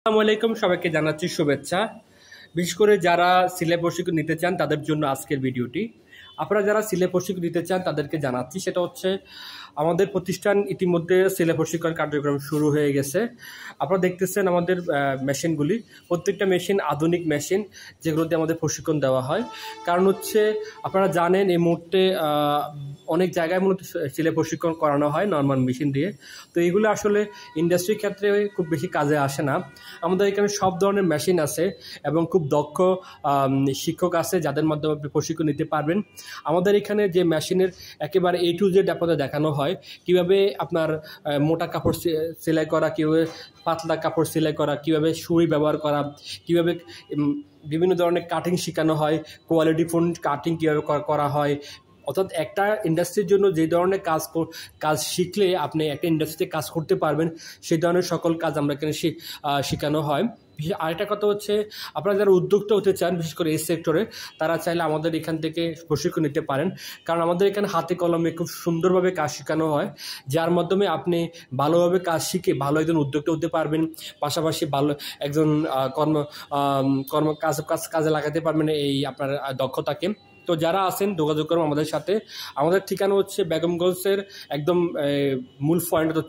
আসসালামু আলাইকুম, সবাইকে জানাচ্ছি শুভেচ্ছা। বিশেষ করে যারা সিলাই প্রশিক্ষণ নিতে চান তাদের জন্য আজকের ভিডিওটি। আপনারা যারা সিলাই প্রশিক্ষণ নিতে চান তাদেরকে জানাচ্ছি, সেটা হচ্ছে আমাদের প্রতিষ্ঠান ইতিমধ্যে সিলাই প্রশিক্ষণ কার্যক্রম শুরু হয়ে গেছে। আপনারা দেখতেছেন আমাদের মেশিনগুলি, প্রত্যেকটা মেশিন আধুনিক মেশিন, যেগুলোতে আমাদের প্রশিক্ষণ দেওয়া হয়। কারণ হচ্ছে আপনারা জানেন এই মুহূর্তে অনেক জায়গায় মূলত সিলাই প্রশিক্ষণ করানো হয় নর্মাল মেশিন দিয়ে। তো এগুলো আসলে ইন্ডাস্ট্রির ক্ষেত্রে খুব বেশি কাজে আসে না। আমাদের এখানে সব ধরনের মেশিন আছে এবং খুব দক্ষ শিক্ষক আছে যাদের মাধ্যমে আপনি প্রশিক্ষণ নিতে পারবেন। আমাদের এখানে যে মেশিনের একেবারে A to Z আপনাদের দেখানো হয়, কীভাবে আপনার মোটা কাপড় সেলাই করা, কীভাবে পাতলা কাপড় সেলাই করা, কীভাবে সুই ব্যবহার করা, কীভাবে বিভিন্ন ধরনের কাটিং শেখানো হয়, কোয়ালিটি ফোন কাটিং কীভাবে করা হয়। অর্থাৎ একটা ইন্ডাস্ট্রির জন্য যে ধরনের কাজ শিখলে আপনি একটা ইন্ডাস্ট্রিতে কাজ করতে পারবেন, সেই ধরনের সকল কাজ আমরা এখানে শেখানো হয়। আরেকটা কথা হচ্ছে, আপনারা যারা উদ্যোক্তা হতে চান বিশেষ করে এই সেক্টরে, তারা চাইলে আমাদের এখান থেকে প্রশিক্ষণ নিতে পারেন। কারণ আমাদের এখানে হাতে কলমে খুব সুন্দরভাবে কাজ শেখানো হয়, যার মাধ্যমে আপনি ভালোভাবে কাজ শিখে ভালো একজন উদ্যোক্তা হতে পারবেন। পাশাপাশি ভালো একজন কাজে লাগাতে পারবেন এই আপনার দক্ষতাকে। তো যারা আছেন যোগাযোগ করুন আমাদের সাথে। আমাদের ঠিকানা হচ্ছে বেগমগঞ্জের একদম মূল পয়েন্ট তো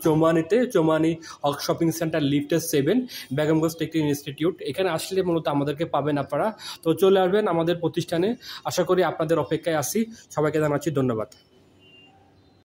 চৌমানি হক শপিং সেন্টার লিফটের 7, বেগমগঞ্জ টেকনিক্যাল ইনস্টিটিউট। এখানে আসলে মূলত আমাদেরকে পাবেন আপনারা। তো চলে আসবেন আমাদের প্রতিষ্ঠানে, আশা করি আপনাদের অপেক্ষায় আছি। সবাইকে জানাচ্ছি ধন্যবাদ।